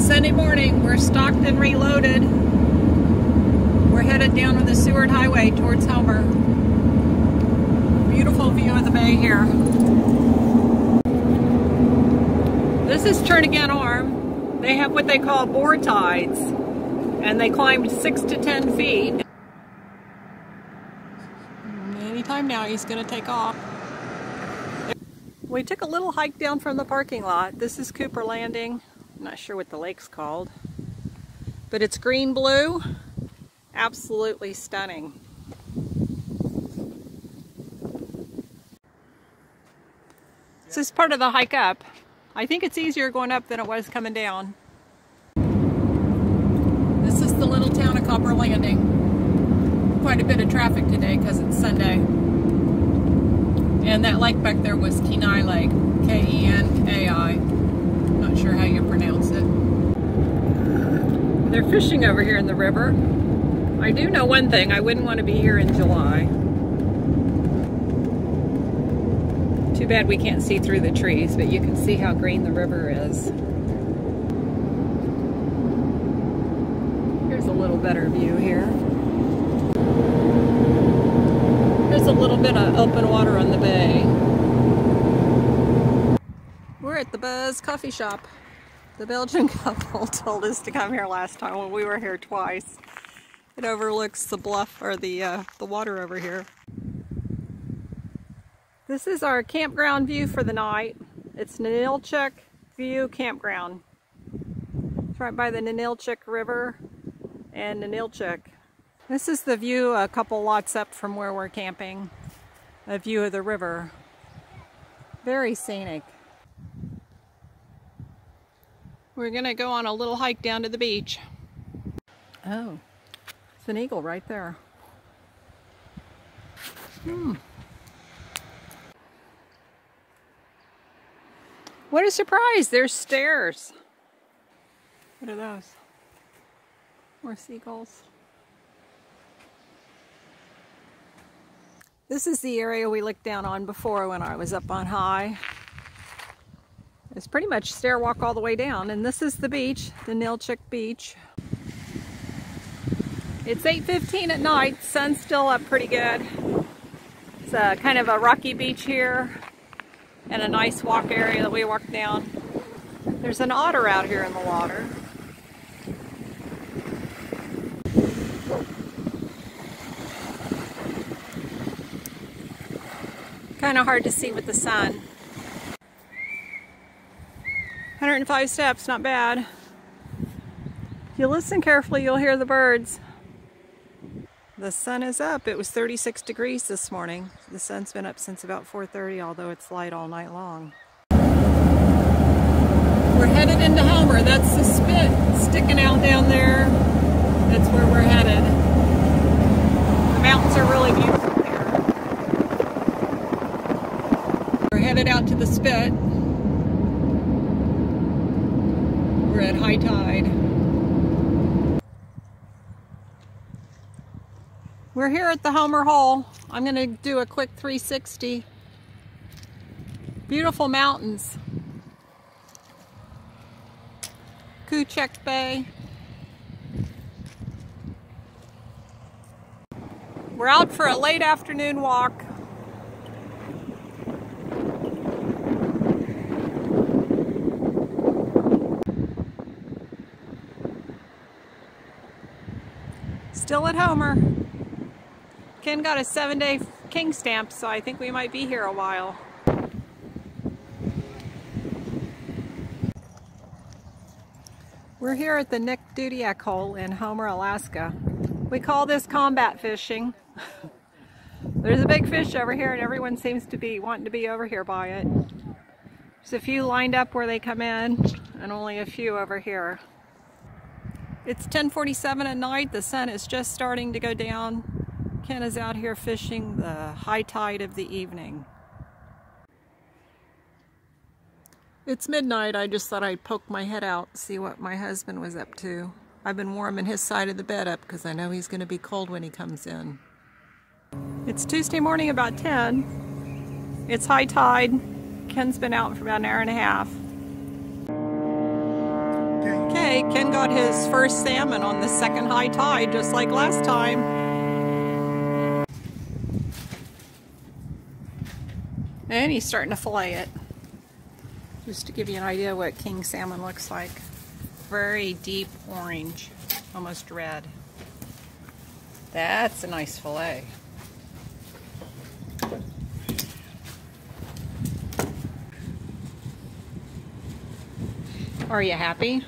Sunday morning, we're stocked and reloaded. We're headed down on the Seward Highway towards Homer. Beautiful view of the bay here. This is Turnagain Arm. They have what they call boar tides, and they climbed 6 to 10 feet. Anytime now he's going to take off. We took a little hike down from the parking lot. This is Cooper Landing. I'm not sure what the lake's called, but it's green-blue. Absolutely stunning. This is part of the hike up. I think it's easier going up than it was coming down. This is the little town of Copper Landing. Quite a bit of traffic today because it's Sunday. And that lake back there was Kenai Lake, K-E-N-A-I. Not sure how you pronounce it. They're fishing over here in the river. I do know one thing, I wouldn't want to be here in July. Too bad we can't see through the trees, but you can see how green the river is. Here's a little better view here. There's a little bit of open water on the bay. We're at the Buzz coffee shop. The Belgian couple told us to come here last time when we were here twice. It overlooks the bluff, or the water over here. This is our campground view for the night. It's Ninilchik View Campground. It's right by the Ninilchik River and Ninilchik. This is the view a couple lots up from where we're camping. A view of the river. Very scenic. We're gonna go on a little hike down to the beach. Oh, it's an eagle right there. What a surprise, there's stairs. What are those? More seagulls. This is the area we looked down on before when I was up on high. It's pretty much stair walk all the way down, and this is the beach, the Ninilchik Beach. It's 8:15 at night, sun's still up pretty good. It's a kind of a rocky beach here and a nice walk area that we walked down. There's an otter out here in the water. Kind of hard to see with the sun. 105 steps, not bad. If you listen carefully, you'll hear the birds. The sun is up. It was 36 degrees this morning. The sun's been up since about 4:30, although it's light all night long. We're headed into Homer. That's the spit sticking out down there. That's where we're headed. The mountains are really beautiful here. We're headed out to the spit. We're at high tide. We're here at the Homer Hole. I'm going to do a quick 360. Beautiful mountains. Kuchek Bay. We're out for a late afternoon walk. Still at Homer. Ken got a 7-day king stamp, so I think we might be here a while. We're here at the Nick Dudiak Hole in Homer, Alaska. We call this combat fishing. There's a big fish over here and everyone seems to be wanting to be over here by it. There's a few lined up where they come in and only a few over here. It's 10:47 at night. The sun is just starting to go down. Ken is out here fishing the high tide of the evening. It's midnight. I just thought I'd poke my head out, see what my husband was up to. I've been warming his side of the bed up because I know he's going to be cold when he comes in. It's Tuesday morning about 10. It's high tide. Ken's been out for about an hour and a half. Okay, Ken got his first salmon on the second high tide, just like last time. And he's starting to fillet it. Just to give you an idea what king salmon looks like. Very deep orange, almost red. That's a nice fillet. Are you happy?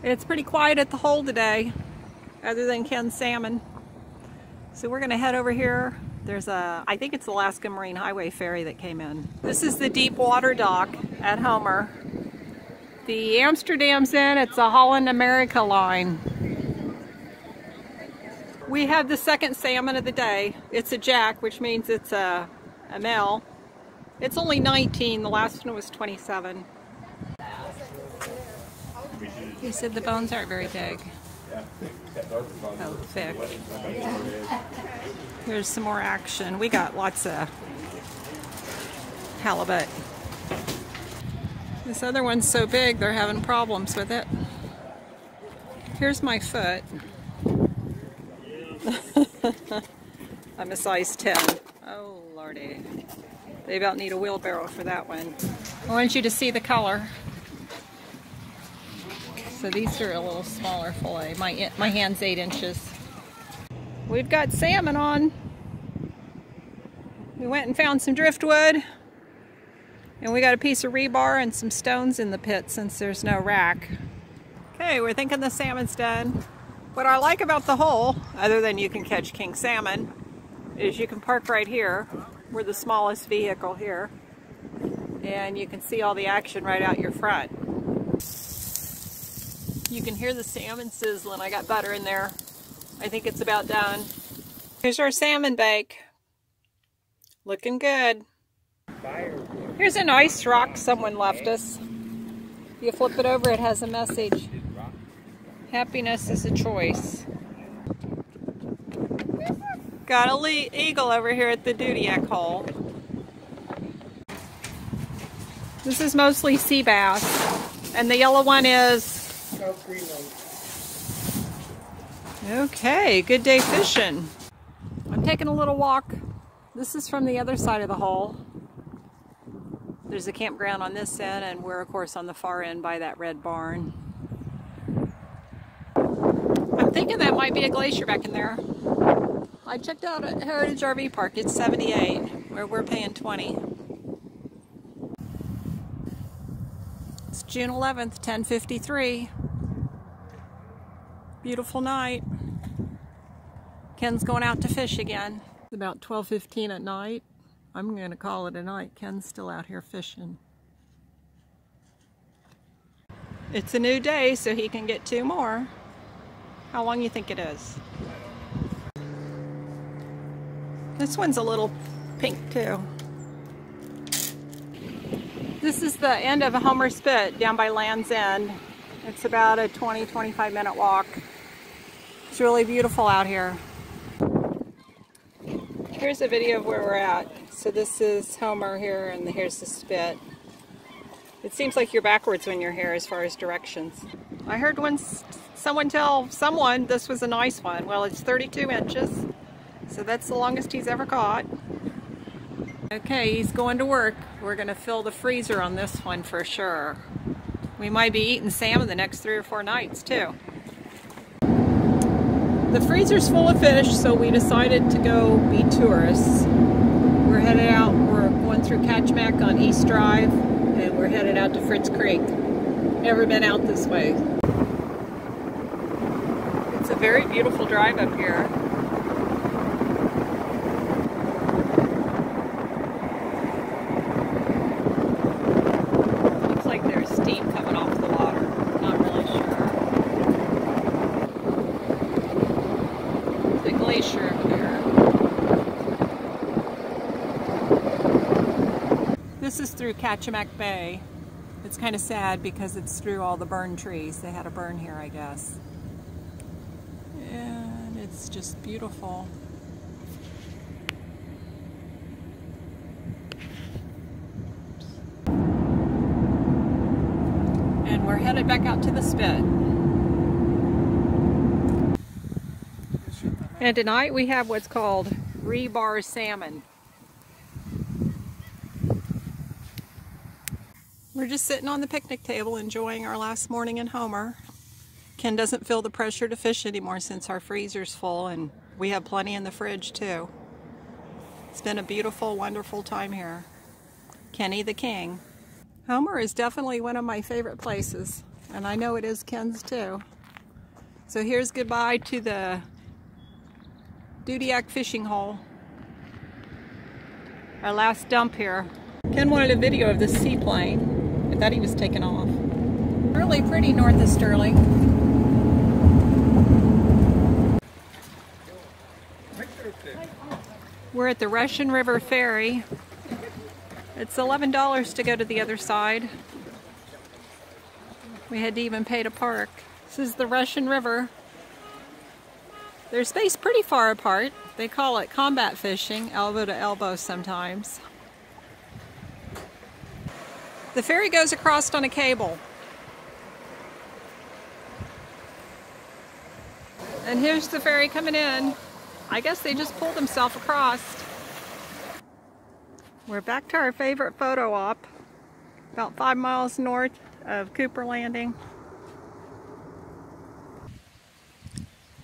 It's pretty quiet at the hole today, other than Ken's salmon. So we're gonna head over here. There's I think it's the Alaska Marine Highway ferry that came in. This is the deep water dock at Homer. The Amsterdam's in, it's a Holland America line. We have the second salmon of the day. It's a jack, which means it's a male. It's only 19, the last one was 27. He said the bones aren't very big. Oh, thick. Here's some more action. We got lots of halibut. This other one's so big they're having problems with it. Here's my foot. I'm a size 10. Oh lordy. They about need a wheelbarrow for that one. I want you to see the color. So these are a little smaller fillet. My hand's 8 inches. We've got salmon on. We went and found some driftwood. And we got a piece of rebar and some stones in the pit since there's no rack. Okay, we're thinking the salmon's done. What I like about the hole, other than you can catch king salmon, is you can park right here. We're the smallest vehicle here. And you can see all the action right out your front. You can hear the salmon sizzling. I got butter in there. I think it's about done. Here's our salmon bake. Looking good. Here's a nice rock someone left us. If you flip it over, it has a message. Happiness is a choice. Got a eagle over here at the Dudiac hole. This is mostly sea bass. And the yellow one is... Okay, good day fishing. I'm taking a little walk. This is from the other side of the hole. There's a campground on this end, and we're of course on the far end by that red barn. I'm thinking that might be a glacier back in there. I checked out at Heritage RV Park. It's 78, where we're paying 20. It's June 11th, 10:53. Beautiful night. Ken's going out to fish again. It's about 12:15 at night. I'm going to call it a night. Ken's still out here fishing. It's a new day, so he can get 2 more. How long you think it is? This one's a little pink too. This is the end of a Homer Spit down by Land's End. It's about a 20-25 minute walk. It's really beautiful out here. Here's a video of where we're at. So this is Homer here, and here's the spit. It seems like you're backwards when you're here as far as directions. I heard someone tell someone this was a nice one. Well, it's 32 inches, so that's the longest he's ever caught. Okay, he's going to work. We're going to fill the freezer on this one for sure. We might be eating salmon the next 3 or 4 nights too. The freezer's full of fish, so we decided to go be tourists. We're headed out, we're going through Catchmack on East Drive, and we're headed out to Fritz Creek. Never been out this way. It's a very beautiful drive up here. Looks like there's steam coming off the water. Not really sure. The glacier up there. This is through Catchmack Bay. It's kind of sad because it's through all the burned trees. They had a burn here, I guess. And it's just beautiful. we're headed back out to the spit. And tonight we have what's called rebar salmon. We're just sitting on the picnic table enjoying our last morning in Homer. Ken doesn't feel the pressure to fish anymore since our freezer's full, and we have plenty in the fridge too. It's been a beautiful, wonderful time here. Kenny the King. Homer is definitely one of my favorite places, and I know it is Ken's too. So here's goodbye to the Dudiac fishing hole. Our last dump here. Ken wanted a video of the seaplane. I thought he was taking off. Really pretty north of Sterling. We're at the Russian River Ferry. It's $11 to go to the other side. We had to even pay to park. This is the Russian River. They're spaced pretty far apart. They call it combat fishing, elbow to elbow sometimes. The ferry goes across on a cable. And here's the ferry coming in. I guess they just pulled themselves across. We're back to our favorite photo op, about 5 miles north of Cooper Landing.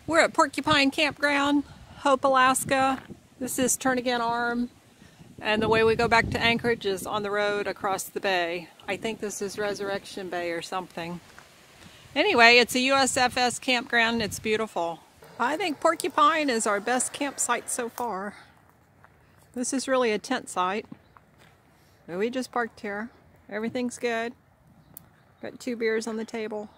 We're at Porcupine Campground, Hope, Alaska. This is Turnagain Arm, and the way we go back to Anchorage is on the road across the bay. I think this is Resurrection Bay or something. Anyway, it's a USFS campground and it's beautiful. I think Porcupine is our best campsite so far. This is really a tent site. But we just parked here. Everything's good. Got 2 beers on the table.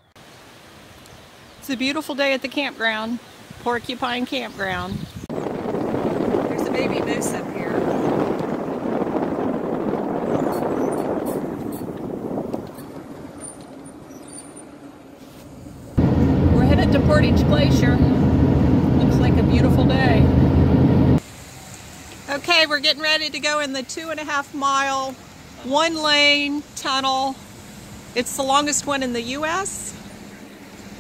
It's a beautiful day at the campground. Porcupine Campground. There's a baby moose up here. We're headed to Portage Glacier. Looks like a beautiful day. Okay, we're getting ready to go in the 2.5 mile, 1 lane tunnel. It's the longest one in the US.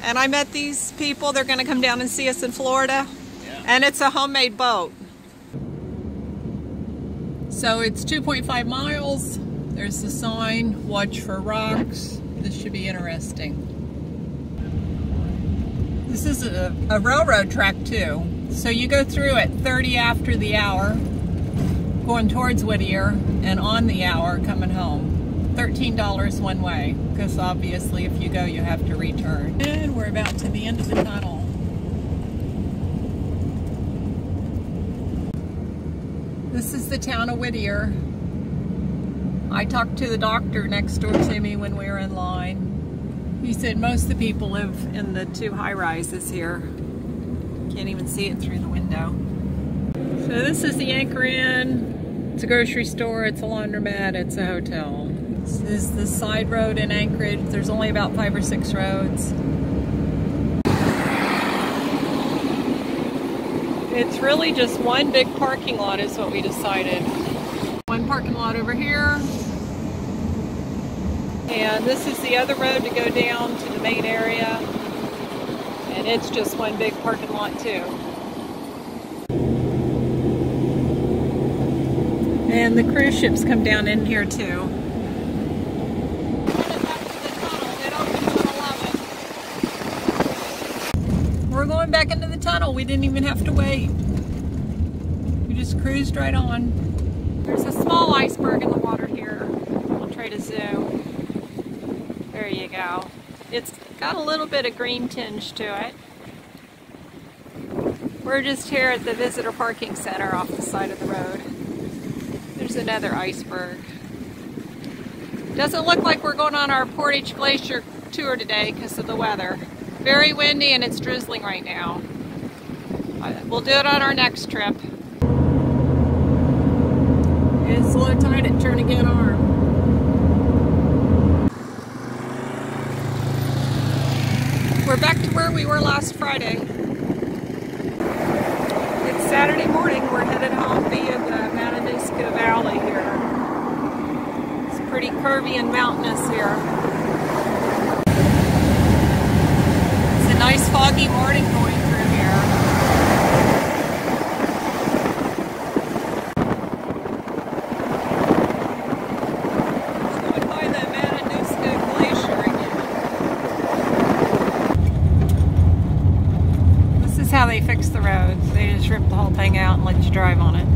And I met these people. They're going to come down and see us in Florida. Yeah. And it's a homemade boat. So it's 2.5 miles. There's the sign, watch for rocks. This should be interesting. This is a railroad track too. So you go through at 30 after the hour, going towards Whittier, and on the hour coming home. $13 one way, because obviously if you go you have to return. And we're about to the end of the tunnel. This is the town of Whittier. I talked to the doctor next door to me when we were in line. He said most of the people live in the 2 high-rises here. Can't even see it through the window. So this is the Anchor Inn. It's a grocery store, it's a laundromat, it's a hotel. This is the side road in Anchorage. There's only about 5 or 6 roads. It's really just one big parking lot is what we decided. One parking lot over here. And this is the other road to go down to the main area. And it's just one big parking lot too. And the cruise ships come down in here too. We're going back into the tunnel. We didn't even have to wait. We just cruised right on. There's a small iceberg in the water here. I'll try to zoom. There you go. It's got a little bit of green tinge to it. We're just here at the visitor parking center off the side of the road. There's another iceberg. Doesn't look like we're going on our Portage Glacier tour today because of the weather. Very windy and it's drizzling right now. We'll do it on our next trip. It's low tide at Turnagain Arm. We're back to where we were last Friday. It's Saturday morning. We're headed home via the Matanuska Valley here. It's pretty curvy and mountainous here. nice foggy morning going through here. Just going by the Matanuska Glacier again. This is how they fix the roads. They just rip the whole thing out and let you drive on it.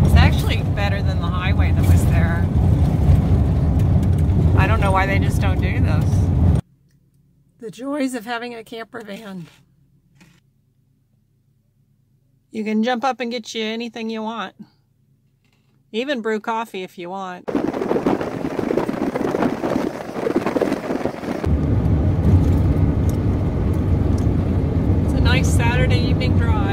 It's actually better than the highway that was there. I don't know why they just don't do this. The joys of having a camper van. You can jump up and get you anything you want. Even brew coffee if you want. It's a nice Saturday evening drive.